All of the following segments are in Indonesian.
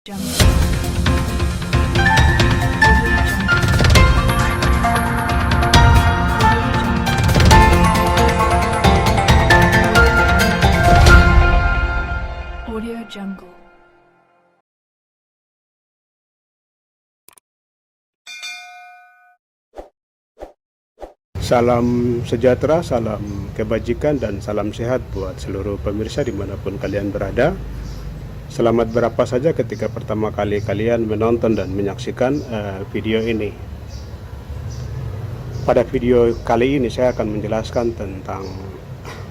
Audio Jungle. Salam sejahtera, salam kebajikan, dan salam sehat buat seluruh pemirsa dimanapun kalian berada. Selamat berapa saja ketika pertama kali kalian menonton dan menyaksikan video ini. Pada video kali ini saya akan menjelaskan tentang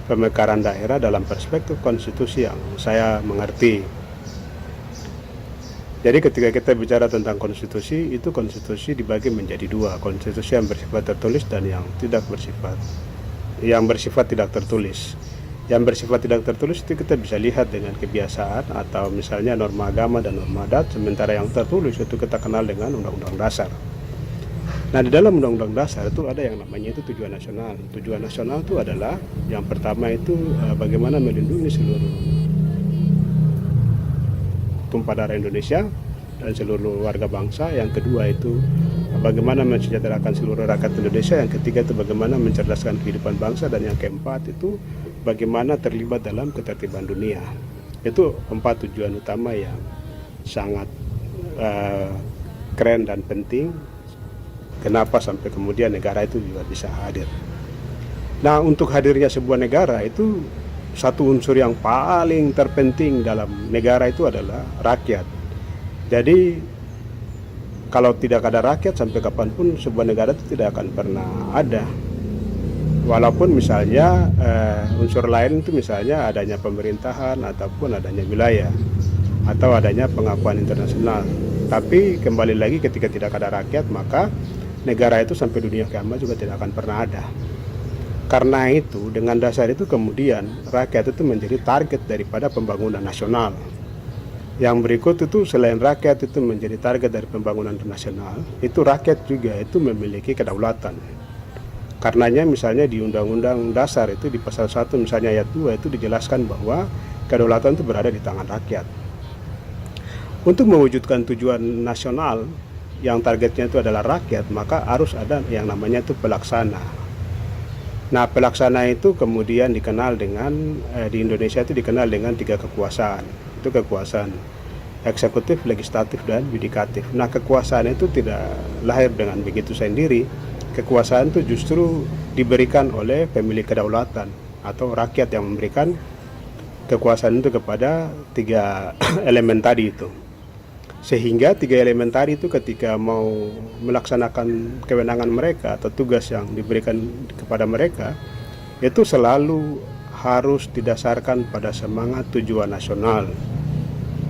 pemekaran daerah dalam perspektif konstitusi yang saya mengerti. Jadi ketika kita bicara tentang konstitusi, itu konstitusi dibagi menjadi dua, konstitusi yang bersifat tertulis dan yang bersifat tidak tertulis. Yang bersifat tidak tertulis itu kita bisa lihat dengan kebiasaan atau misalnya norma agama dan norma adat, sementara yang tertulis itu kita kenal dengan undang-undang dasar. Nah, di dalam undang-undang dasar itu ada yang namanya itu tujuan nasional. Tujuan nasional itu adalah yang pertama itu bagaimana melindungi seluruh tumpah darah Indonesia dan seluruh warga bangsa. Yang kedua itu bagaimana mensejahterakan seluruh rakyat Indonesia. Yang ketiga itu bagaimana mencerdaskan kehidupan bangsa. Dan yang keempat itu bagaimana terlibat dalam ketertiban dunia. Itu 4 tujuan utama yang sangat keren dan penting. Kenapa sampai kemudian negara itu juga bisa hadir. Nah, untuk hadirnya sebuah negara itu satu unsur yang paling terpenting dalam negara itu adalah rakyat. Jadi kalau tidak ada rakyat, sampai kapanpun sebuah negara itu tidak akan pernah ada. Walaupun misalnya unsur lain itu misalnya adanya pemerintahan ataupun adanya wilayah atau adanya pengakuan internasional. Tapi kembali lagi ketika tidak ada rakyat, maka negara itu sampai dunia kiamat juga tidak akan pernah ada. Karena itu, dengan dasar itu kemudian rakyat itu menjadi target daripada pembangunan nasional. Yang berikut itu selain rakyat itu menjadi target dari pembangunan nasional, itu rakyat juga itu memiliki kedaulatan. Karenanya misalnya di Undang-Undang Dasar itu di pasal 1 misalnya ayat 2 itu dijelaskan bahwa kedaulatan itu berada di tangan rakyat. Untuk mewujudkan tujuan nasional yang targetnya itu adalah rakyat, maka harus ada yang namanya itu pelaksana. Nah, pelaksana itu kemudian dikenal dengan di Indonesia itu dikenal dengan 3 kekuasaan. Itu kekuasaan eksekutif, legislatif, dan yudikatif. Nah, kekuasaan itu tidak lahir dengan begitu sendiri. Kekuasaan itu justru diberikan oleh pemilik kedaulatan atau rakyat yang memberikan kekuasaan itu kepada 3 elemen tadi itu. Sehingga 3 elemen tadi itu ketika mau melaksanakan kewenangan mereka atau tugas yang diberikan kepada mereka, itu selalu harus didasarkan pada semangat tujuan nasional,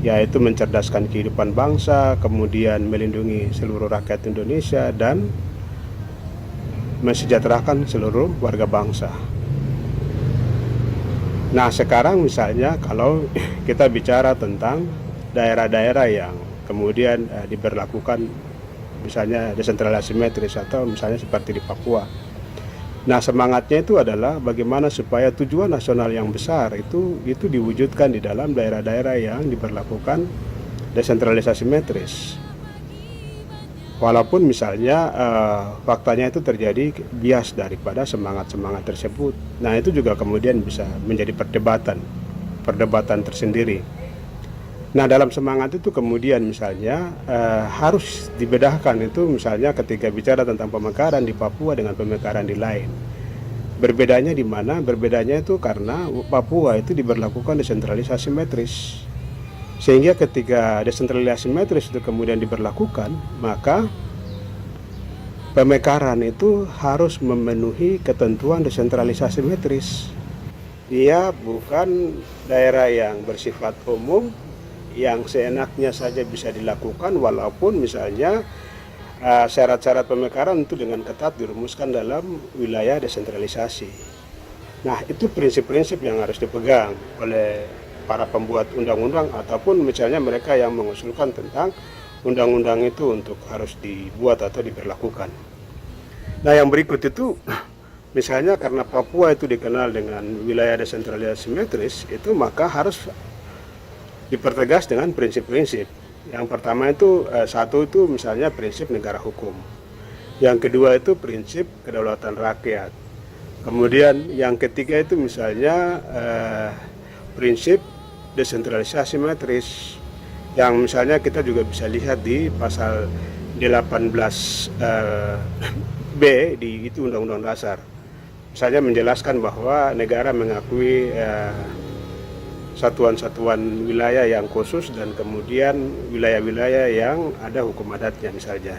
yaitu mencerdaskan kehidupan bangsa, kemudian melindungi seluruh rakyat Indonesia, dan mensejahterakan seluruh warga bangsa. Nah, sekarang misalnya kalau kita bicara tentang daerah-daerah yang kemudian diberlakukan misalnya desentralisasi simetris atau misalnya seperti di Papua. Nah, semangatnya itu adalah bagaimana supaya tujuan nasional yang besar itu diwujudkan di dalam daerah-daerah yang diberlakukan desentralisasi simetris. Walaupun misalnya faktanya itu terjadi bias daripada semangat-semangat tersebut. Nah, itu juga kemudian bisa menjadi perdebatan tersendiri. Nah, dalam semangat itu kemudian misalnya harus dibedakan itu misalnya ketika bicara tentang pemekaran di Papua dengan pemekaran di lain. Berbedanya di mana? Berbedanya itu karena Papua itu diberlakukan desentralisasi simetris. Sehingga ketika desentralisasi simetris itu kemudian diberlakukan, maka pemekaran itu harus memenuhi ketentuan desentralisasi simetris. Dia bukan daerah yang bersifat umum, yang seenaknya saja bisa dilakukan, walaupun misalnya syarat-syarat pemekaran itu dengan ketat dirumuskan dalam wilayah desentralisasi. Nah, itu prinsip-prinsip yang harus dipegang oleh para pembuat undang-undang ataupun misalnya mereka yang mengusulkan tentang undang-undang itu untuk harus dibuat atau diberlakukan. Nah, yang berikut itu misalnya karena Papua itu dikenal dengan wilayah desentralisasi simetris, itu maka harus dipertegas dengan prinsip-prinsip. Yang pertama itu satu itu misalnya prinsip negara hukum. Yang kedua itu prinsip kedaulatan rakyat. Kemudian yang ketiga itu misalnya prinsip desentralisasi metris, yang misalnya kita juga bisa lihat di pasal 18 B di itu Undang-Undang Dasar. Misalnya menjelaskan bahwa negara mengakui satuan-satuan wilayah yang khusus dan kemudian wilayah-wilayah yang ada hukum adatnya misalnya.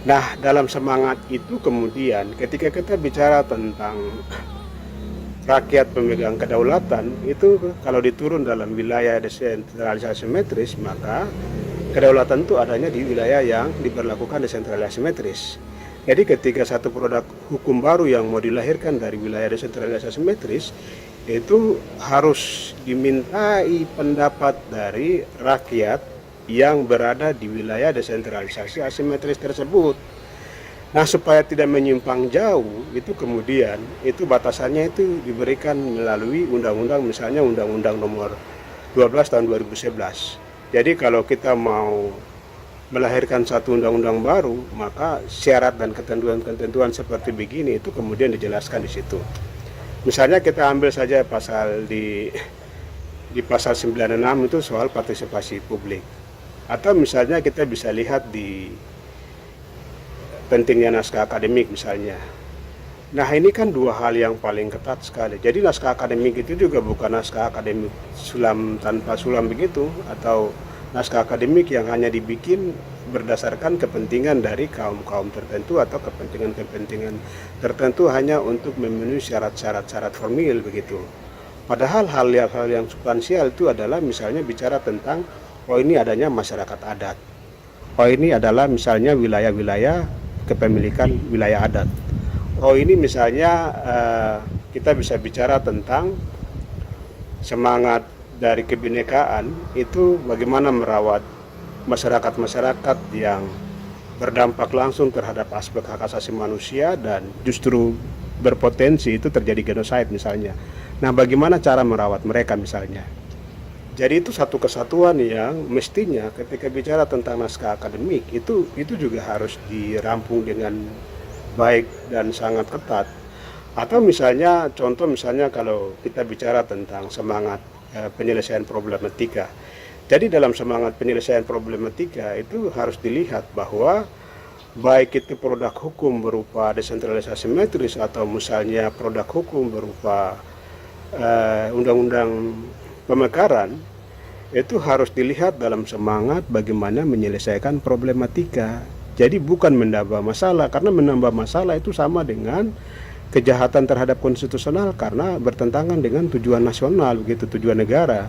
Nah, dalam semangat itu kemudian ketika kita bicara tentang rakyat pemegang kedaulatan, itu kalau diturun dalam wilayah desentralisasi metris, maka kedaulatan itu adanya di wilayah yang diberlakukan desentralisasi metris. Jadi ketika satu produk hukum baru yang mau dilahirkan dari wilayah desentralisasi metris, itu harus dimintai pendapat dari rakyat yang berada di wilayah desentralisasi asimetris tersebut. Nah, supaya tidak menyimpang jauh, itu kemudian itu batasannya itu diberikan melalui undang-undang, misalnya Undang-Undang Nomor 12 tahun 2011. Jadi kalau kita mau melahirkan satu undang-undang baru, maka syarat dan ketentuan-ketentuan seperti begini itu kemudian dijelaskan di situ. Misalnya kita ambil saja pasal di pasal 96 itu soal partisipasi publik. Atau misalnya kita bisa lihat di pentingnya naskah akademik misalnya. Nah, ini kan dua hal yang paling ketat sekali. Jadi naskah akademik itu juga bukan naskah akademik sulam tanpa sulam begitu, atau naskah akademik yang hanya dibikin berdasarkan kepentingan dari kaum-kaum tertentu atau kepentingan-kepentingan tertentu hanya untuk memenuhi syarat-syarat formil begitu. Padahal hal yang substansial itu adalah misalnya bicara tentang ini adanya masyarakat adat. Ini adalah misalnya wilayah-wilayah kepemilikan wilayah adat. Ini misalnya kita bisa bicara tentang semangat dari kebinekaan itu bagaimana merawat masyarakat-masyarakat yang berdampak langsung terhadap aspek hak asasi manusia dan justru berpotensi itu terjadi genosida misalnya. Nah, bagaimana cara merawat mereka misalnya. Jadi itu satu kesatuan yang mestinya ketika bicara tentang naskah akademik itu juga harus dirampung dengan baik dan sangat ketat. Atau misalnya contoh misalnya kalau kita bicara tentang semangat penyelesaian problematika. Jadi dalam semangat penyelesaian problematika itu harus dilihat bahwa baik itu produk hukum berupa desentralisasi metris atau misalnya produk hukum berupa undang-undang pemekaran, itu harus dilihat dalam semangat bagaimana menyelesaikan problematika. Jadi bukan menambah masalah, karena menambah masalah itu sama dengan kejahatan terhadap konstitusional karena bertentangan dengan tujuan nasional begitu, tujuan negara.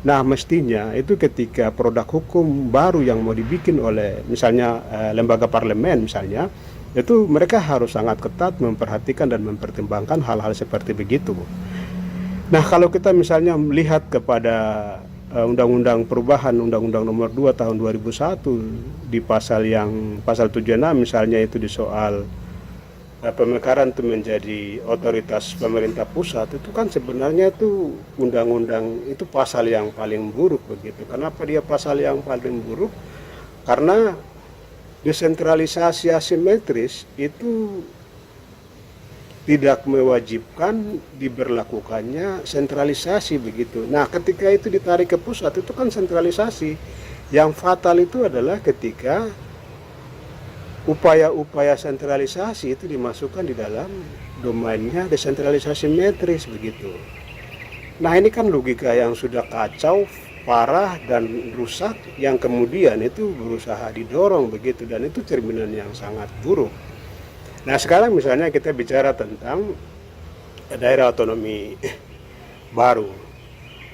Nah, mestinya itu ketika produk hukum baru yang mau dibikin oleh misalnya lembaga parlemen misalnya, itu mereka harus sangat ketat memperhatikan dan mempertimbangkan hal-hal seperti begitu. Nah, kalau kita misalnya melihat kepada Undang-Undang Perubahan Undang-Undang Nomor 2 Tahun 2001 di pasal 76 misalnya itu di soal pemekaran itu menjadi otoritas pemerintah pusat, itu kan sebenarnya itu undang-undang itu pasal yang paling buruk begitu. Kenapa dia pasal yang paling buruk? Karena desentralisasi asimetris itu tidak mewajibkan diberlakukannya sentralisasi begitu. Nah, ketika itu ditarik ke pusat itu kan sentralisasi. Yang fatal itu adalah ketika upaya-upaya sentralisasi itu dimasukkan di dalam domainnya desentralisasi metris begitu. Nah, ini kan logika yang sudah kacau, parah dan rusak yang kemudian itu berusaha didorong begitu, dan itu cerminan yang sangat buruk. Nah, sekarang misalnya kita bicara tentang daerah otonomi baru.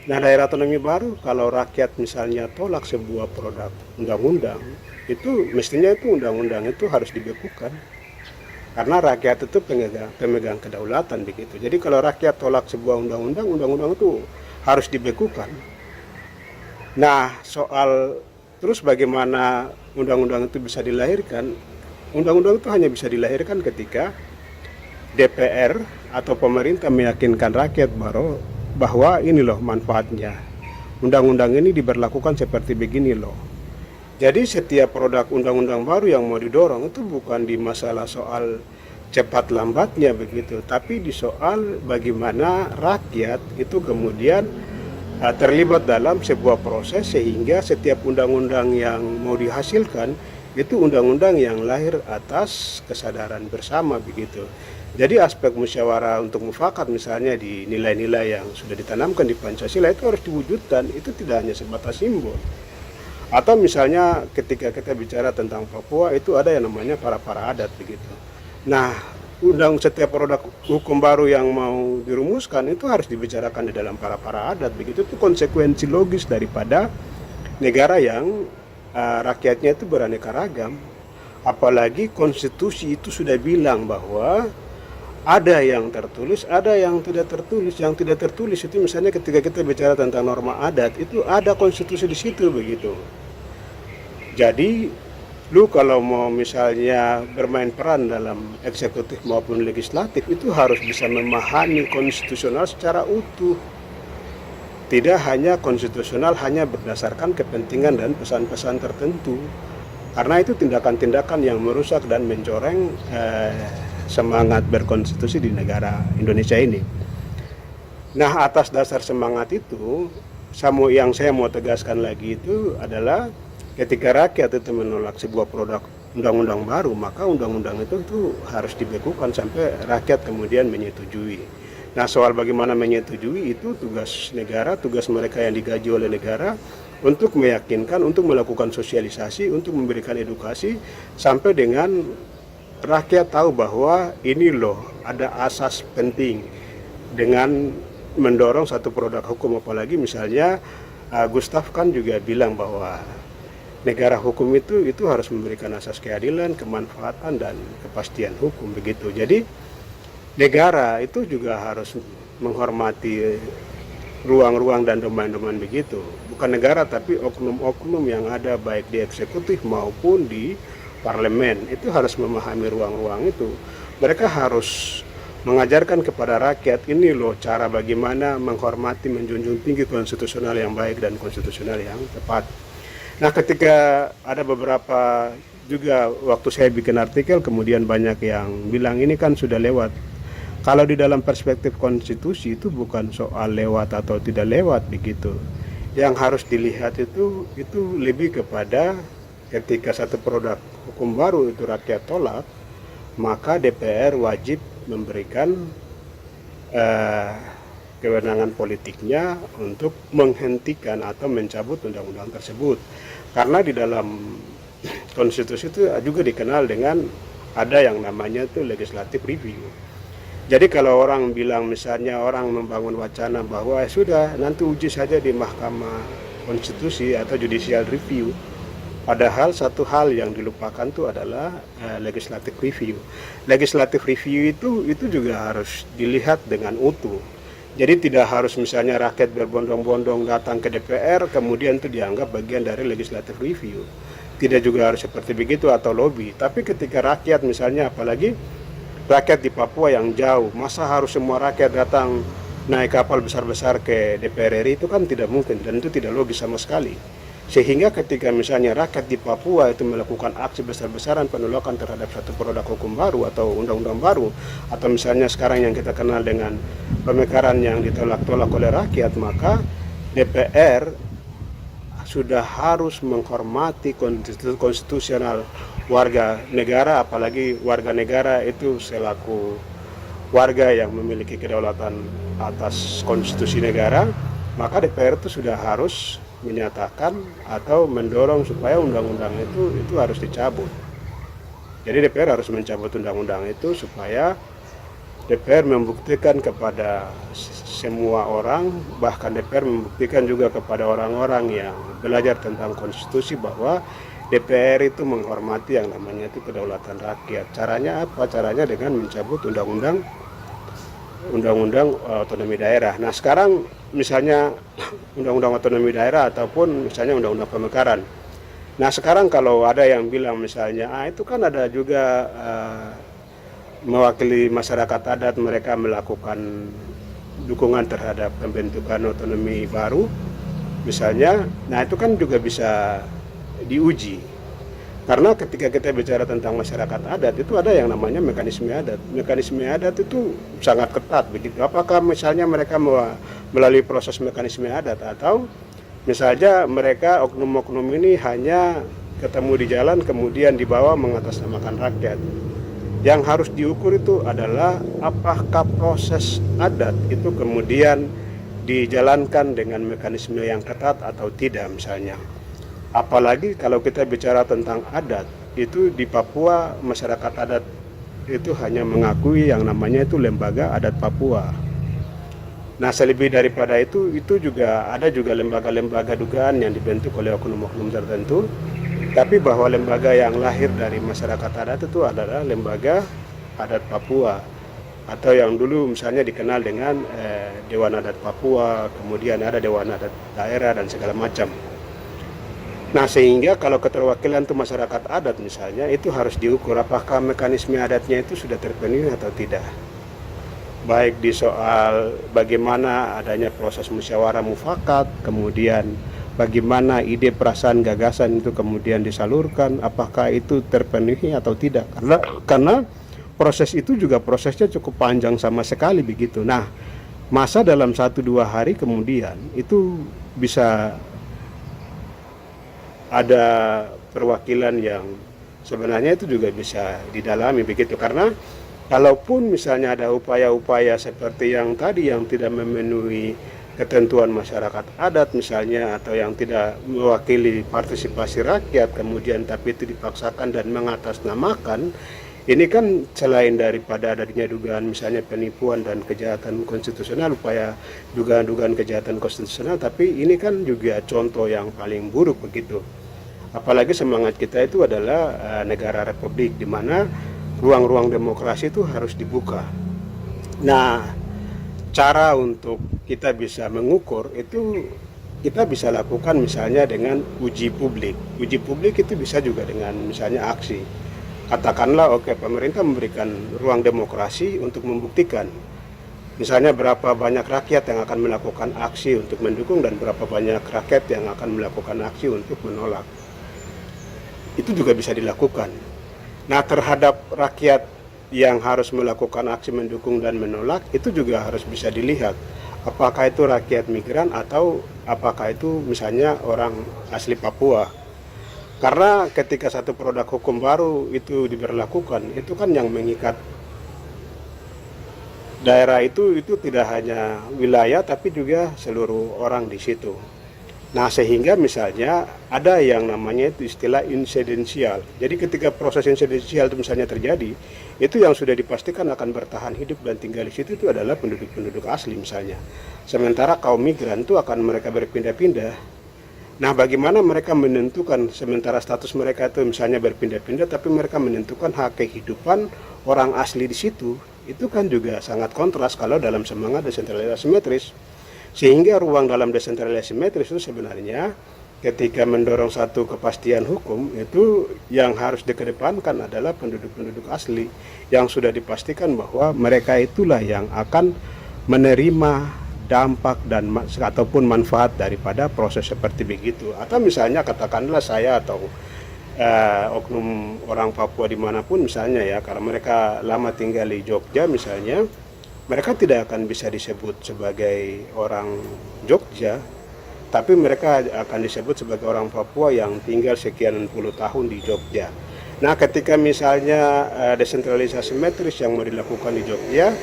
Nah, daerah otonomi baru kalau rakyat misalnya tolak sebuah produk undang-undang, itu mestinya itu undang-undang itu harus dibekukan. Karena rakyat itu pemegang kedaulatan begitu. Jadi kalau rakyat tolak sebuah undang-undang, undang-undang itu harus dibekukan. Nah, soal terus bagaimana undang-undang itu bisa dilahirkan? Undang-undang itu hanya bisa dilahirkan ketika DPR atau pemerintah meyakinkan rakyat bahwa ini loh manfaatnya. undang-undang ini diberlakukan seperti begini loh. Jadi setiap produk undang-undang baru yang mau didorong itu bukan di masalah soal cepat lambatnya begitu, tapi di soal bagaimana rakyat itu kemudian terlibat dalam sebuah proses sehingga setiap undang-undang yang mau dihasilkan itu undang-undang yang lahir atas kesadaran bersama begitu. Jadi aspek musyawarah untuk mufakat misalnya di nilai-nilai yang sudah ditanamkan di Pancasila itu harus diwujudkan, itu tidak hanya sebatas simbol. Atau misalnya ketika kita bicara tentang Papua itu ada yang namanya para adat begitu. Nah, setiap produk hukum baru yang mau dirumuskan itu harus dibicarakan di dalam para adat begitu. Itu konsekuensi logis daripada negara yang rakyatnya itu beraneka ragam. Apalagi konstitusi itu sudah bilang bahwa ada yang tertulis, ada yang tidak tertulis. Yang tidak tertulis itu misalnya ketika kita bicara tentang norma adat itu ada konstitusi di situ begitu. Jadi lu kalau mau misalnya bermain peran dalam eksekutif maupun legislatif itu harus bisa memahami konstitusional secara utuh. Tidak hanya konstitusional hanya berdasarkan kepentingan dan pesan-pesan tertentu. Karena itu tindakan-tindakan yang merusak dan mencoreng semangat berkonstitusi di negara Indonesia ini. Nah, atas dasar semangat itu, yang saya mau tegaskan lagi itu adalah ketika rakyat itu menolak sebuah produk undang-undang baru, maka undang-undang itu harus dibekukan sampai rakyat kemudian menyetujui. Nah, soal bagaimana menyetujui itu tugas negara, tugas mereka yang digaji oleh negara untuk meyakinkan, untuk melakukan sosialisasi, untuk memberikan edukasi sampai dengan rakyat tahu bahwa ini loh ada asas penting dengan mendorong satu produk hukum. Apalagi misalnya Gustaf kan juga bilang bahwa negara hukum itu harus memberikan asas keadilan, kemanfaatan dan kepastian hukum begitu. Jadi negara itu juga harus menghormati ruang-ruang dan domain-domain begitu. Bukan negara tapi oknum-oknum yang ada baik di eksekutif maupun di parlemen itu harus memahami ruang-ruang itu. Mereka harus mengajarkan kepada rakyat ini loh cara bagaimana menghormati, menjunjung tinggi konstitusional yang baik dan konstitusional yang tepat. Nah, ketika ada beberapa juga waktu saya bikin artikel kemudian banyak yang bilang ini kan sudah lewat. Kalau di dalam perspektif konstitusi itu bukan soal lewat atau tidak lewat begitu. Yang harus dilihat itu lebih kepada ketika satu produk hukum baru itu rakyat tolak, maka DPR wajib memberikan kewenangan politiknya untuk menghentikan atau mencabut undang-undang tersebut. Karena di dalam konstitusi itu juga dikenal dengan ada yang namanya itu legislative review. Jadi kalau orang bilang misalnya orang membangun wacana bahwa sudah nanti uji saja di Mahkamah Konstitusi atau judicial review, padahal satu hal yang dilupakan itu adalah legislative review. Legislative review itu juga harus dilihat dengan utuh. Jadi tidak harus misalnya rakyat berbondong-bondong datang ke DPR kemudian itu dianggap bagian dari legislative review. Tidak juga harus seperti begitu atau lobby. Tapi ketika rakyat misalnya apalagi rakyat di Papua yang jauh, masa harus semua rakyat datang naik kapal besar-besar ke DPR RI itu kan tidak mungkin dan itu tidak logis sama sekali. Sehingga ketika misalnya rakyat di Papua itu melakukan aksi besar-besaran penolakan terhadap satu produk hukum baru atau undang-undang baru, atau misalnya sekarang yang kita kenal dengan pemekaran yang ditolak-tolak oleh rakyat, maka DPR sudah harus menghormati konstitusional warga negara, apalagi warga negara itu selaku warga yang memiliki kedaulatan atas konstitusi negara, maka DPR itu sudah harus menyatakan atau mendorong supaya undang-undang itu harus dicabut. Jadi DPR harus mencabut undang-undang itu supaya DPR membuktikan kepada semua orang, bahkan DPR membuktikan juga kepada orang-orang yang belajar tentang konstitusi bahwa DPR itu menghormati yang namanya itu kedaulatan rakyat. Caranya apa? Caranya dengan mencabut undang-undang otonomi daerah. Nah, sekarang misalnya undang-undang otonomi daerah ataupun misalnya undang-undang pemekaran. Nah, sekarang kalau ada yang bilang misalnya itu kan ada juga mewakili masyarakat adat, mereka melakukan dukungan terhadap pembentukan otonomi baru. Misalnya, nah itu kan juga bisa diuji. Karena ketika kita bicara tentang masyarakat adat itu ada yang namanya mekanisme adat. Mekanisme adat itu sangat ketat begitu. Apakah misalnya mereka melalui proses mekanisme adat atau misalnya mereka oknum-oknum ini hanya ketemu di jalan kemudian dibawa mengatasnamakan rakyat. Yang harus diukur itu adalah apakah proses adat itu kemudian dijalankan dengan mekanisme yang ketat atau tidak misalnya. Apalagi kalau kita bicara tentang adat, itu di Papua masyarakat adat itu hanya mengakui yang namanya itu lembaga adat Papua. Nah, selebih daripada itu juga ada juga lembaga-lembaga dugaan yang dibentuk oleh oknum-oknum tertentu. Tapi bahwa lembaga yang lahir dari masyarakat adat itu adalah lembaga adat Papua. Atau yang dulu misalnya dikenal dengan Dewan Adat Papua, kemudian ada Dewan Adat Daerah dan segala macam. Nah, sehingga kalau keterwakilan itu masyarakat adat misalnya, itu harus diukur apakah mekanisme adatnya itu sudah terpenuhi atau tidak. Baik di soal bagaimana adanya proses musyawarah mufakat, kemudian bagaimana ide, perasaan, gagasan itu kemudian disalurkan, apakah itu terpenuhi atau tidak. Karena proses itu juga prosesnya cukup panjang sama sekali begitu. Nah, masa dalam 1-2 hari kemudian itu bisa ada perwakilan yang sebenarnya itu juga bisa didalami begitu, karena kalaupun misalnya ada upaya-upaya seperti yang tadi yang tidak memenuhi ketentuan masyarakat adat misalnya, atau yang tidak mewakili partisipasi rakyat kemudian tapi itu dipaksakan dan mengatasnamakan, ini kan selain daripada adanya dugaan misalnya penipuan dan kejahatan konstitusional, upaya dugaan-dugaan kejahatan konstitusional, tapi ini kan juga contoh yang paling buruk begitu. Apalagi semangat kita itu adalah negara republik di mana ruang-ruang demokrasi itu harus dibuka. Nah, cara untuk kita bisa mengukur itu kita bisa lakukan misalnya dengan uji publik. Uji publik itu bisa juga dengan misalnya aksi. Katakanlah pemerintah memberikan ruang demokrasi untuk membuktikan misalnya berapa banyak rakyat yang akan melakukan aksi untuk mendukung dan berapa banyak rakyat yang akan melakukan aksi untuk menolak. Itu juga bisa dilakukan. Nah, terhadap rakyat yang harus melakukan aksi mendukung dan menolak itu juga harus bisa dilihat apakah itu rakyat migran atau apakah itu misalnya orang asli Papua. Karena ketika satu produk hukum baru itu diberlakukan, itu kan yang mengikat daerah itu tidak hanya wilayah tapi juga seluruh orang di situ. Nah, sehingga misalnya ada yang namanya itu istilah insidensial. Jadi ketika proses insidensial itu misalnya terjadi, itu yang sudah dipastikan akan bertahan hidup dan tinggal di situ itu adalah penduduk-penduduk asli misalnya. Sementara kaum migran itu akan mereka berpindah-pindah. Nah, bagaimana mereka menentukan sementara status mereka itu misalnya berpindah-pindah, tapi mereka menentukan hak kehidupan orang asli di situ, itu kan juga sangat kontras kalau dalam semangat desentralisasi simetris. Sehingga ruang dalam desentralisasi simetris itu sebenarnya ketika mendorong satu kepastian hukum itu yang harus dikedepankan adalah penduduk-penduduk asli yang sudah dipastikan bahwa mereka itulah yang akan menerima dampak dan ataupun manfaat daripada proses seperti begitu. Atau misalnya katakanlah saya atau oknum orang Papua dimanapun misalnya ya, karena mereka lama tinggal di Jogja misalnya, mereka tidak akan bisa disebut sebagai orang Jogja, tapi mereka akan disebut sebagai orang Papua yang tinggal sekian puluh tahun di Jogja. Nah, ketika misalnya desentralisasi simetris yang mau dilakukan di Jogja,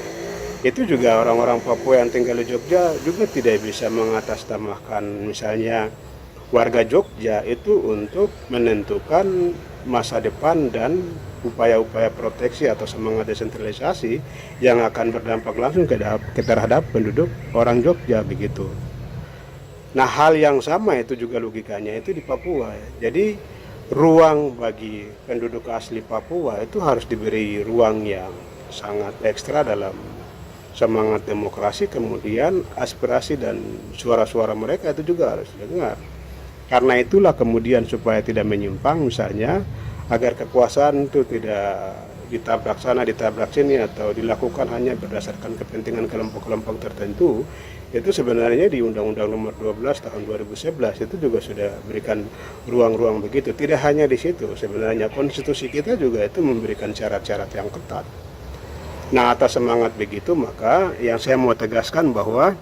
itu juga orang-orang Papua yang tinggal di Jogja juga tidak bisa mengatasnamakan misalnya warga Jogja itu untuk menentukan masa depan dan upaya-upaya proteksi atau semangat desentralisasi yang akan berdampak langsung terhadap penduduk orang Jogja begitu. Nah, hal yang sama itu juga logikanya itu di Papua. Jadi ruang bagi penduduk asli Papua itu harus diberi ruang yang sangat ekstra dalam semangat demokrasi, kemudian aspirasi dan suara-suara mereka itu juga harus didengar. Karena itulah kemudian supaya tidak menyimpang misalnya, agar kekuasaan itu tidak ditabrak sana, ditabrak sini, atau dilakukan hanya berdasarkan kepentingan kelompok-kelompok tertentu, itu sebenarnya di Undang-Undang Nomor 12 Tahun 2011 itu juga sudah berikan ruang-ruang begitu. Tidak hanya di situ, sebenarnya konstitusi kita juga itu memberikan syarat-syarat yang ketat. Nah, atas semangat begitu, maka yang saya mau tegaskan bahwa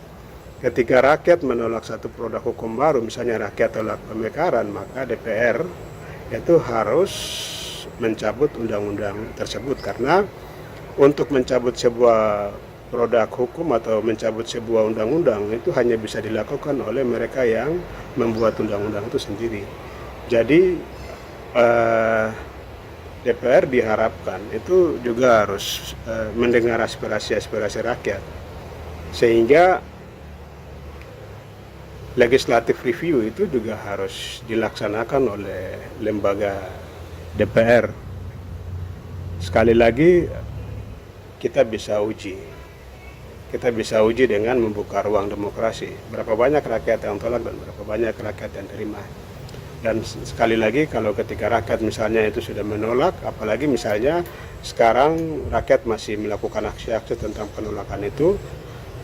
ketika rakyat menolak satu produk hukum baru, misalnya rakyat tolak pemekaran, maka DPR itu harus mencabut undang-undang tersebut, karena untuk mencabut sebuah produk hukum atau mencabut sebuah undang-undang itu hanya bisa dilakukan oleh mereka yang membuat undang-undang itu sendiri. Jadi DPR diharapkan itu juga harus mendengar aspirasi-aspirasi rakyat, sehingga legislative review itu juga harus dilaksanakan oleh lembaga DPR. Sekali lagi, kita bisa uji dengan membuka ruang demokrasi. Berapa banyak rakyat yang tolak dan berapa banyak rakyat yang terima. Dan sekali lagi, kalau ketika rakyat misalnya itu sudah menolak, apalagi misalnya sekarang rakyat masih melakukan aksi-aksi tentang penolakan itu,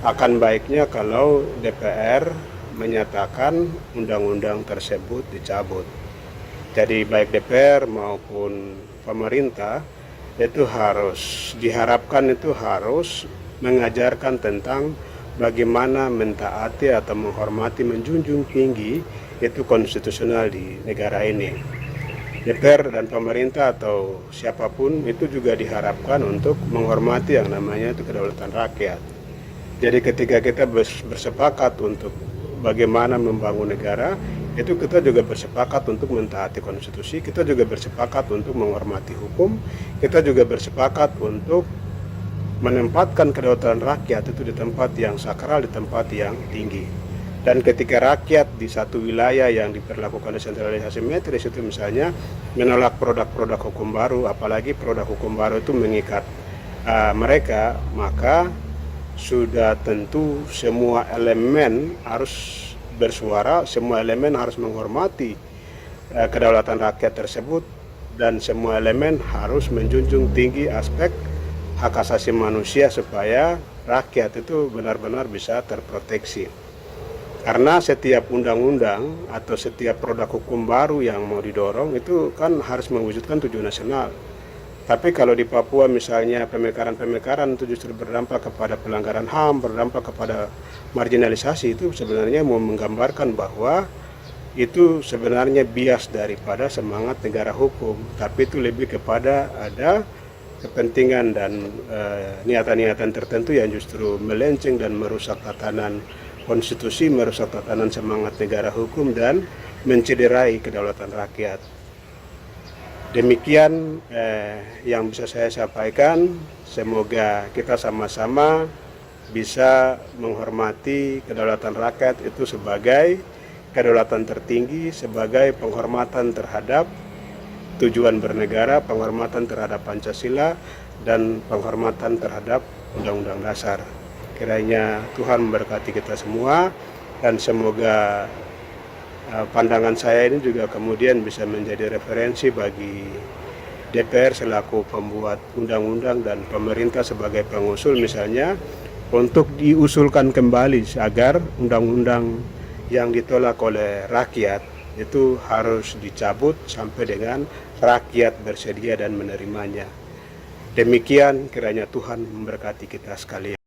akan baiknya kalau DPR menyatakan undang-undang tersebut dicabut. Jadi baik DPR maupun pemerintah itu harus diharapkan itu harus mengajarkan tentang bagaimana mentaati atau menghormati, menjunjung tinggi itu konstitusional di negara ini. DPR dan pemerintah atau siapapun itu juga diharapkan untuk menghormati yang namanya itu kedaulatan rakyat. Jadi ketika kita bersepakat untuk bagaimana membangun negara, itu kita juga bersepakat untuk mentaati konstitusi, kita juga bersepakat untuk menghormati hukum, kita juga bersepakat untuk menempatkan kedaulatan rakyat itu di tempat yang sakral, di tempat yang tinggi. Dan ketika rakyat di satu wilayah yang diperlakukan desentralisasi metris itu misalnya menolak produk-produk hukum baru, apalagi produk hukum baru itu mengikat mereka, maka sudah tentu semua elemen harus bersuara, semua elemen harus menghormati kedaulatan rakyat tersebut, dan semua elemen harus menjunjung tinggi aspek hak asasi manusia supaya rakyat itu benar-benar bisa terproteksi. Karena setiap undang-undang atau setiap produk hukum baru yang mau didorong itu kan harus mewujudkan tujuan nasional. Tapi kalau di Papua misalnya pemekaran-pemekaran itu justru berdampak kepada pelanggaran HAM, berdampak kepada marginalisasi, itu sebenarnya mau menggambarkan bahwa itu sebenarnya bias daripada semangat negara hukum. Tapi itu lebih kepada ada kepentingan dan niatan-niatan tertentu yang justru melenceng dan merusak tatanan konstitusi, merusak tatanan semangat negara hukum, dan mencederai kedaulatan rakyat. Demikian yang bisa saya sampaikan. Semoga kita sama-sama bisa menghormati kedaulatan rakyat itu sebagai kedaulatan tertinggi, sebagai penghormatan terhadap tujuan bernegara, penghormatan terhadap Pancasila, dan penghormatan terhadap Undang-Undang Dasar. Kiranya Tuhan memberkati kita semua, dan semoga pandangan saya ini juga kemudian bisa menjadi referensi bagi DPR selaku pembuat undang-undang dan pemerintah sebagai pengusul, misalnya untuk diusulkan kembali agar undang-undang yang ditolak oleh rakyat itu harus dicabut sampai dengan rakyat bersedia dan menerimanya. Demikian, kiranya Tuhan memberkati kita sekalian.